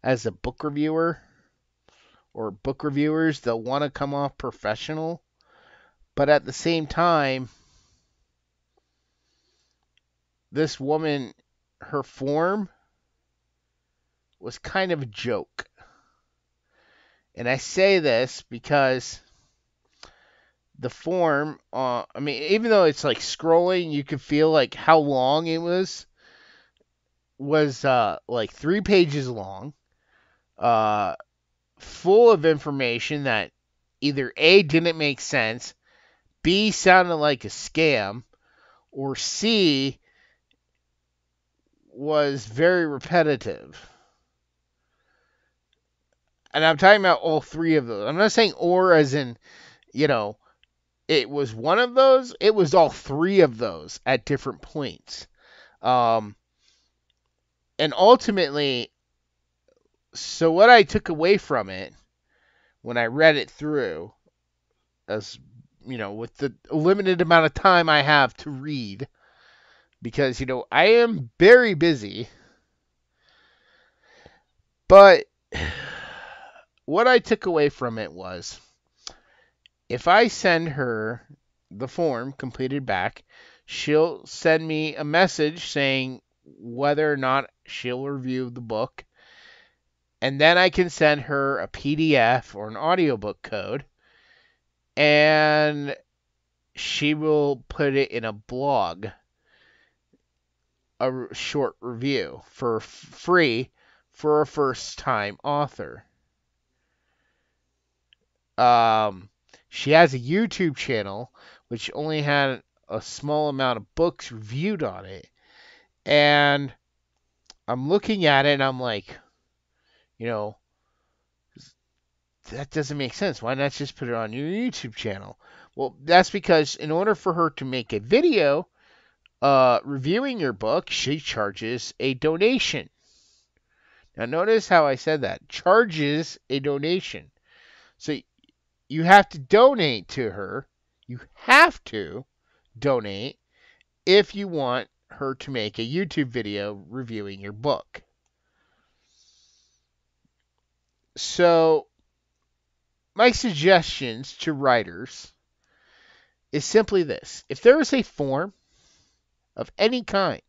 as a book reviewer, or book reviewers, they'll want to come off professional. But at the same time, this woman, her form was kind of a joke. And I say this because the form, even though it's like scrolling, you can feel like how long it was like 3 pages long, full of information that either A, didn't make sense, B, sounded like a scam, or C, was very repetitive. And I'm talking about all 3 of those. I'm not saying or as in, it was one of those. It was all 3 of those at different points. And ultimately, so what I took away from it when I read it through, as with the limited amount of time I have to read because, I am very busy, but what I took away from it was if I send her the form completed back, she'll send me a message saying whether or not she'll review the book, and then I can send her a PDF or an audiobook code, and she will put it in a blog, a short review for free for a first-time author. She has a YouTube channel which only had a small amount of books reviewed on it, and I'm looking at it and I'm like, you know, that doesn't make sense. Why not just put it on your YouTube channel? Well, that's because in order for her to make a video reviewing your book, she charges a donation. Now, notice how I said that. Charges a donation. So you have to donate to her. You have to donate if you want her to make a YouTube video reviewing your book. So, my suggestions to writers is simply this. If there is a form of any kind,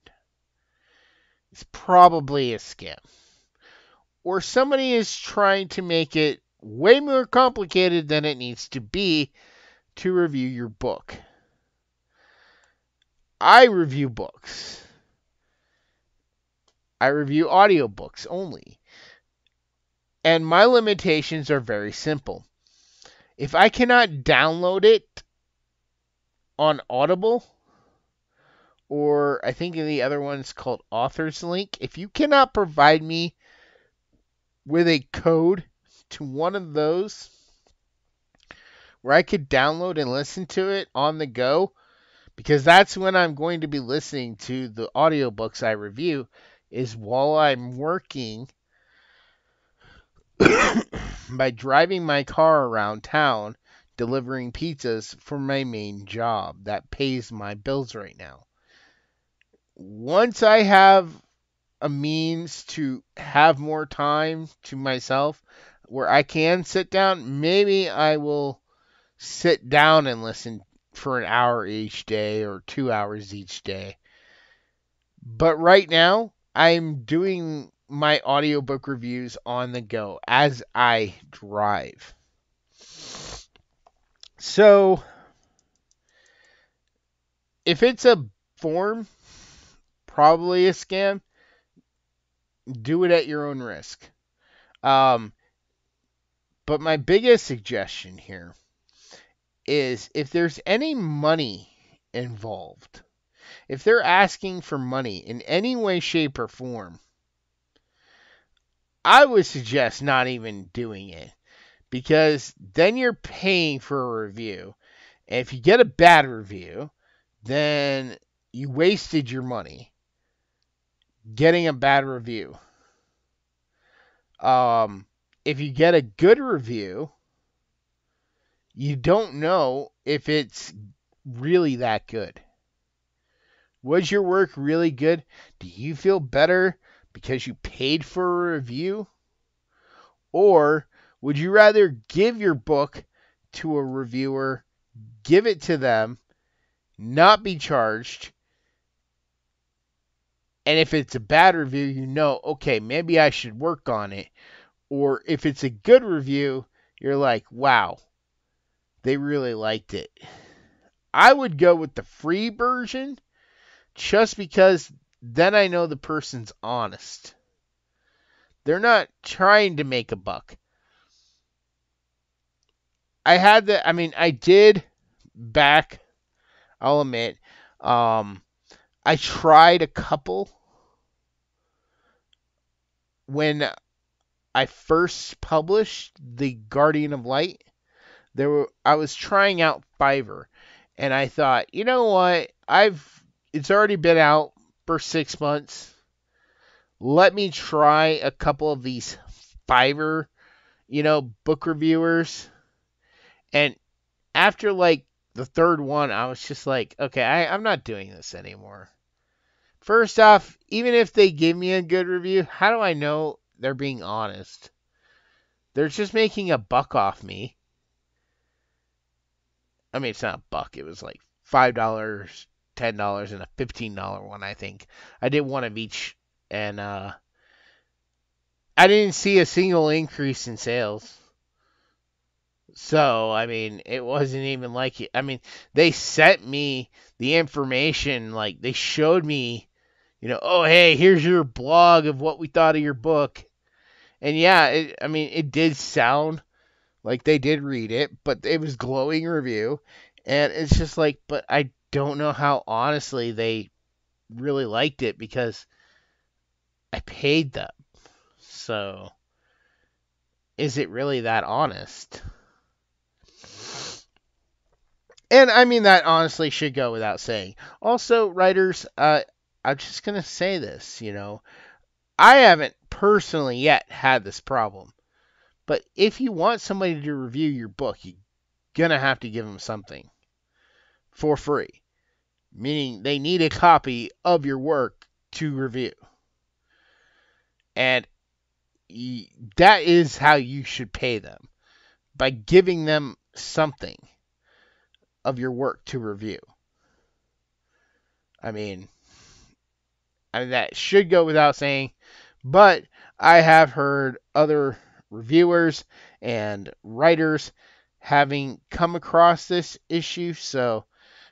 it's probably a scam. Or somebody is trying to make it way more complicated than it needs to be to review your book. I review books. I review audiobooks only. And my limitations are very simple. If I cannot download it on Audible, or I think the other one's called Author's Link, if you cannot provide me with a code to one of those where I could download and listen to it on the go, because that's when I'm going to be listening to the audiobooks I review, is while I'm working by driving my car around town delivering pizzas for my main job that pays my bills right now. Once I have a means to have more time to myself where I can sit down, maybe I will sit down and listen for an hour each day or 2 hours each day. But right now, I'm doing my audiobook reviews on the go as I drive. So, if it's a form, probably a scam, do it at your own risk. But my biggest suggestion here is if there's any money involved, if they're asking for money in any way, shape, or form, I would suggest not even doing it, because then you're paying for a review. And if you get a bad review, then you wasted your money getting a bad review. If you get a good review, you don't know if it's really that good. Was your work really good? Do you feel better because you paid for a review? Or would you rather give your book to a reviewer, give it to them, not be charged, and if it's a bad review, you know, okay, maybe I should work on it. Or if it's a good review, you're like, wow, they really liked it. I would go with the free version just because then I know the person's honest. They're not trying to make a buck. I did back, I'll admit, I tried a couple when I first published The Guardian of Light. I was trying out Fiverr, and I thought, you know what? It's already been out for 6 months. Let me try a couple of these Fiverr, book reviewers. And after like the third one, I was just like, okay, I'm not doing this anymore. First off, even if they give me a good review, how do I know they're being honest? They're just making a buck off me. I mean, it's not a buck. It was like $5, $10, and a $15 one, I think. I did one of each, and I didn't see a single increase in sales. So, I mean, it wasn't even like it. I mean, they sent me the information, like, they showed me, oh, hey, here's your blog of what we thought of your book. And yeah, I mean, it did sound like they did read it, but it was glowing review. And it's just like, but I don't know how honestly they really liked it because I paid them. So, is it really that honest? And I mean, that honestly should go without saying. Also, writers, I'm just going to say this, I haven't personally yet had this problem. But if you want somebody to review your book, you're going to have to give them something for free. Meaning they need a copy of your work to review. And that is how you should pay them. By giving them something of your work to review. I mean, that should go without saying, but I have heard other reviewers and writers having come across this issue. So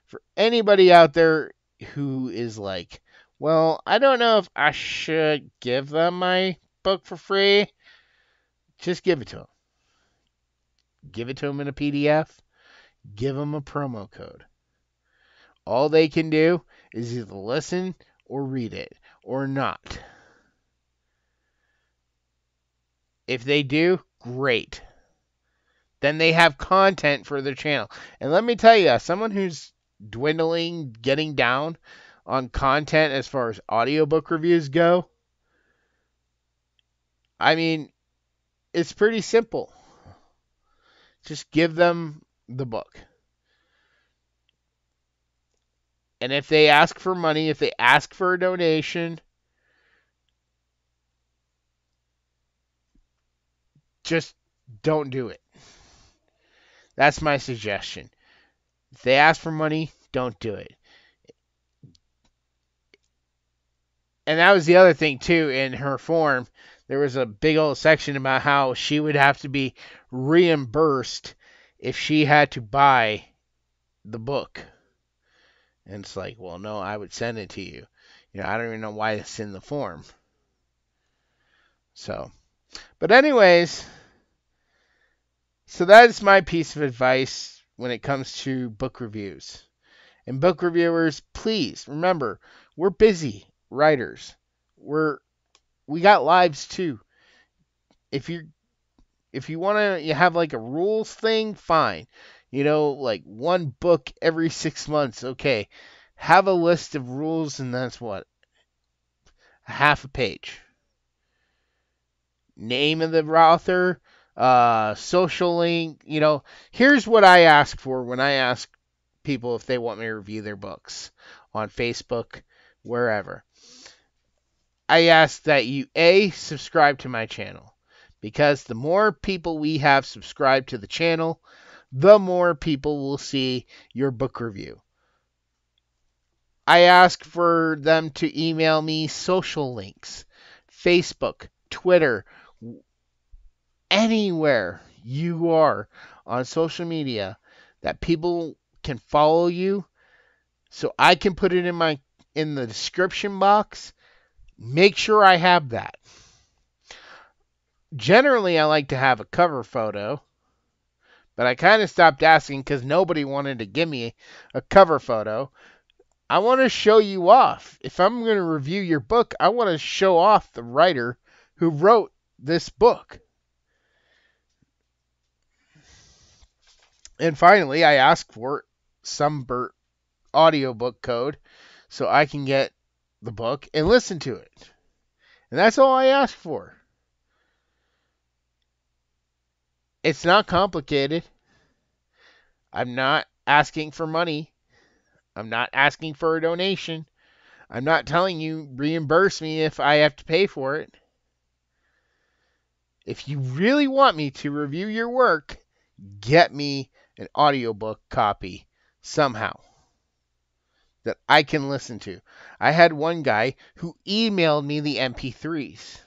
for anybody out there who is like, well, I don't know if I should give them my book for free, just give it to them. Give it to them in a PDF. Give them a promo code. All they can do is either listen or read it or not. If they do, great. Then they have content for their channel. And let me tell you, as someone who's dwindling, getting down on content as far as audiobook reviews go, I mean, it's pretty simple. Just give them the book. And if they ask for money, if they ask for a donation, just don't do it. That's my suggestion. If they ask for money, don't do it. And that was the other thing, too, in her form. There was a big old section about how she would have to be reimbursed if she had to buy the book. And it's like, well, no, I would send it to you. I don't even know why it's in the form. So, but anyways, so that is my piece of advice when it comes to book reviews. And book reviewers, please remember, we're busy writers. We got lives too. If you want to have like a rules thing, fine. Like one book every 6 months, okay. Have a list of rules, and that's what? Half a page. Name of the author, social link. Here's what I ask for when I ask people if they want me to review their books on Facebook, wherever. I ask that you, A, subscribe to my channel. Because the more people we have subscribed to the channel, the more people will see your book review. I ask for them to email me social links. Facebook, Twitter, anywhere you are on social media that people can follow you, so I can put it in the description box. Make sure I have that. Generally, I like to have a cover photo, but I kind of stopped asking because nobody wanted to give me a cover photo. I want to show you off. If I'm going to review your book, I want to show off the writer who wrote this book. And finally, I ask for some audiobook code so I can get the book and listen to it. And that's all I ask for. It's not complicated. I'm not asking for money. I'm not asking for a donation. I'm not telling you reimburse me if I have to pay for it. If you really want me to review your work, get me an audiobook copy somehow that I can listen to. I had one guy who emailed me the MP3s.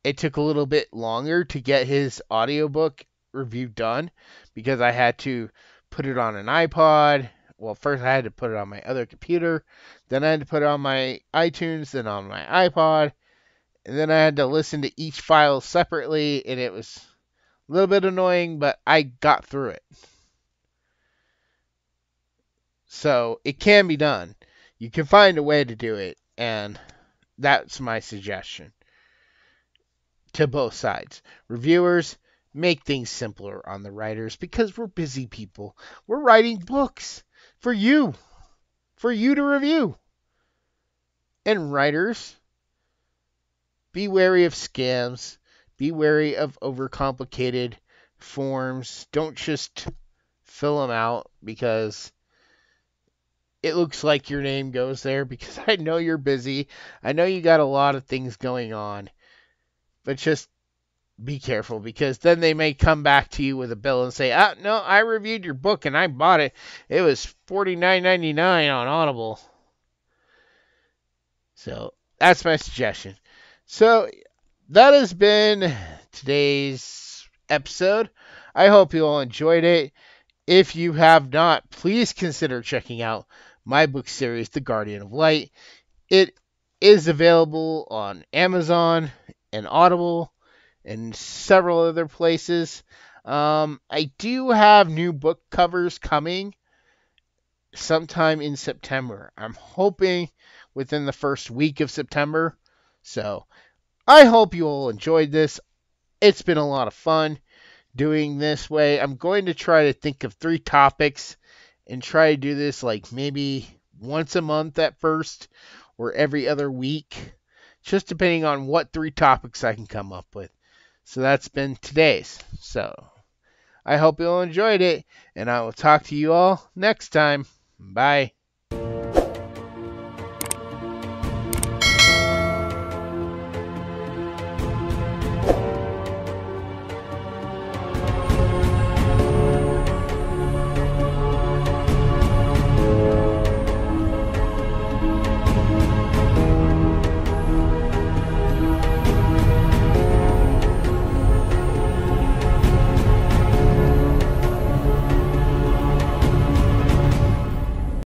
It took a little bit longer to get his audiobook review done because I had to put it on an iPod. Well, first I had to put it on my other computer, then I had to put it on my iTunes, then on my iPod, and then I had to listen to each file separately, and it was a little bit annoying, but I got through it. So it can be done. You can find a way to do it, and that's my suggestion to both sides. Reviewers, make things simpler on the writers because we're busy people. We're writing books for you to review. And writers, be wary of scams, be wary of overcomplicated forms. Don't just fill them out because it looks like your name goes there, because I know you're busy. I know you got a lot of things going on. But just be careful, because then they may come back to you with a bill and say, no, I reviewed your book and I bought it. It was $49.99 on Audible. So that's my suggestion. So that has been today's episode. I hope you all enjoyed it. If you have not, please consider checking out my book series, The Guardian of Light. It is available on Amazon and Audible and several other places. I do have new book covers coming sometime in September. I'm hoping within the first week of September. So I hope you all enjoyed this. It's been a lot of fun doing this way. I'm going to try to think of 3 topics and try to do this like maybe once a month at first or every other week, just depending on what 3 topics I can come up with. So that's been today's. So I hope you all enjoyed it, and I will talk to you all next time. Bye.